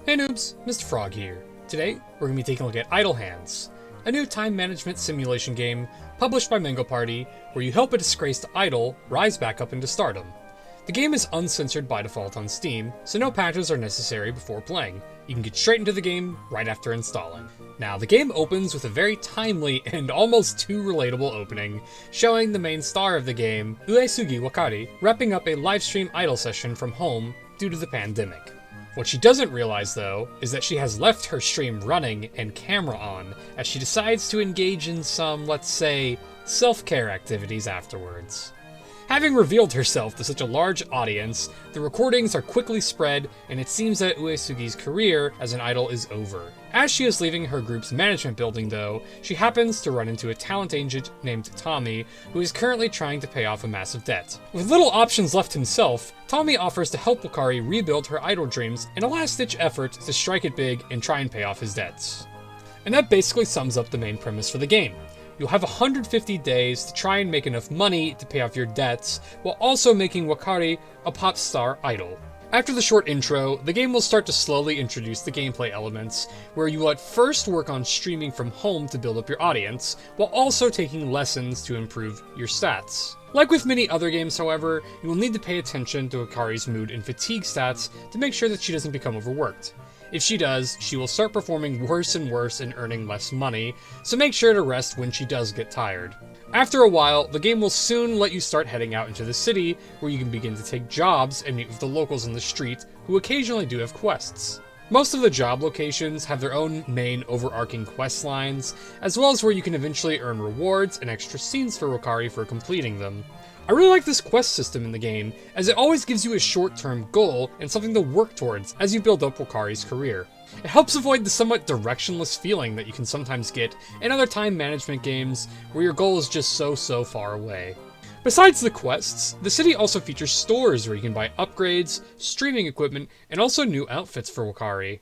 Hey noobs, Mr. Frog here. Today, we're going to be taking a look at Idle Hands, a new time management simulation game published by Mango Party, where you help a disgraced idol rise back up into stardom. The game is uncensored by default on Steam, so no patches are necessary before playing. You can get straight into the game right after installing. Now, the game opens with a very timely and almost too relatable opening, showing the main star of the game, Uesugi Wakari, wrapping up a livestream idol session from home due to the pandemic. What she doesn't realize, though, is that she has left her stream running and camera on, as she decides to engage in some, let's say, self-care activities afterwards. Having revealed herself to such a large audience, the recordings are quickly spread, and it seems that Uesugi's career as an idol is over. As she is leaving her group's management building, though, she happens to run into a talent agent named Tommy, who is currently trying to pay off a massive debt. With little options left himself, Tommy offers to help Wakari rebuild her idol dreams in a last-ditch effort to strike it big and try and pay off his debts. And that basically sums up the main premise for the game. You'll have 150 days to try and make enough money to pay off your debts, while also making Wakari a pop star idol. After the short intro, the game will start to slowly introduce the gameplay elements, where you will at first work on streaming from home to build up your audience, while also taking lessons to improve your stats. Like with many other games, however, you will need to pay attention to Wakari's mood and fatigue stats to make sure that she doesn't become overworked. If she does, she will start performing worse and worse and earning less money, so make sure to rest when she does get tired. After a while, the game will soon let you start heading out into the city, where you can begin to take jobs and meet with the locals in the street, who occasionally do have quests. Most of the job locations have their own main overarching quest lines, as well as where you can eventually earn rewards and extra scenes for Wakari for completing them. I really like this quest system in the game, as it always gives you a short-term goal and something to work towards as you build up Wakari's career. It helps avoid the somewhat directionless feeling that you can sometimes get in other time management games where your goal is just so far away. Besides the quests, the city also features stores where you can buy upgrades, streaming equipment, and also new outfits for Wakari.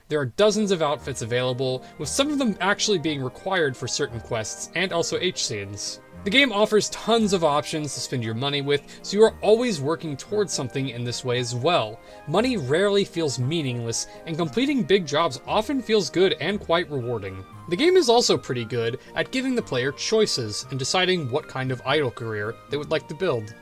There are dozens of outfits available, with some of them actually being required for certain quests and also H-scenes. The game offers tons of options to spend your money with, so you are always working towards something in this way as well. Money rarely feels meaningless, and completing big jobs often feels good and quite rewarding. The game is also pretty good at giving the player choices and deciding what kind of idol career they would like to build.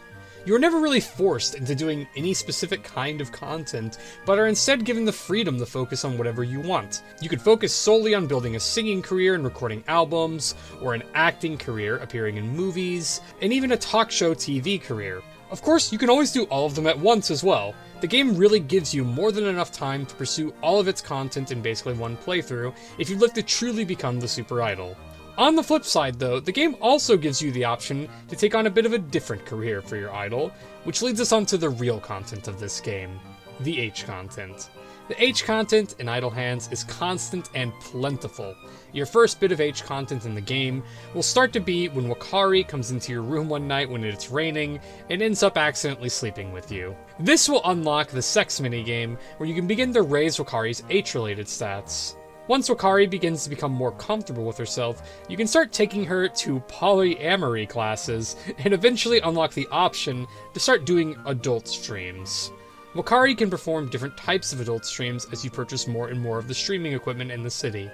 You are never really forced into doing any specific kind of content, but are instead given the freedom to focus on whatever you want. You could focus solely on building a singing career and recording albums, or an acting career appearing in movies, and even a talk show TV career. Of course, you can always do all of them at once as well. The game really gives you more than enough time to pursue all of its content in basically one playthrough if you'd like to truly become the super idol. On the flip side, though, the game also gives you the option to take on a bit of a different career for your idol, which leads us on to the real content of this game, the H content. The H content in Idle Hands is constant and plentiful. Your first bit of H content in the game will start to be when Wakari comes into your room one night when it's raining and ends up accidentally sleeping with you. This will unlock the sex minigame, where you can begin to raise Wakari's H-related stats. Once Wakari begins to become more comfortable with herself, you can start taking her to polyamory classes, and eventually unlock the option to start doing adult streams. Wakari can perform different types of adult streams as you purchase more and more of the streaming equipment in the city.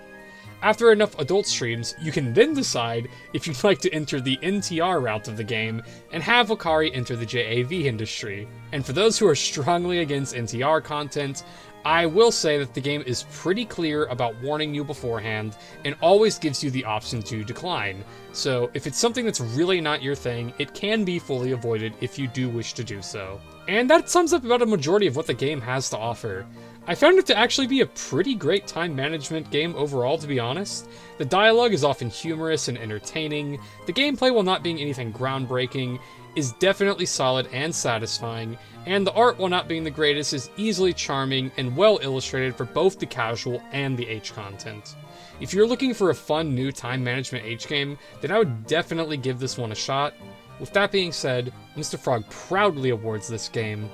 After enough adult streams, you can then decide if you'd like to enter the NTR route of the game, and have Wakari enter the JAV industry. And for those who are strongly against NTR content, I will say that the game is pretty clear about warning you beforehand, and always gives you the option to decline. So if it's something that's really not your thing, it can be fully avoided if you do wish to do so. And that sums up about a majority of what the game has to offer. I found it to actually be a pretty great time management game overall, to be honest. The dialogue is often humorous and entertaining, the gameplay, while not being anything groundbreaking, is definitely solid and satisfying, and the art, while not being the greatest, is easily charming and well illustrated for both the casual and the H content. If you're looking for a fun new time management H game, then I would definitely give this one a shot. With that being said, Mr. Frog proudly awards this game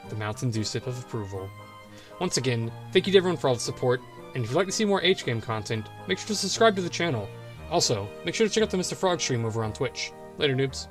the Mountain Dew sip of approval. Once again, thank you to everyone for all the support, and if you'd like to see more H game content, make sure to subscribe to the channel. Also, make sure to check out the Mr. Frog stream over on Twitch. Later, noobs.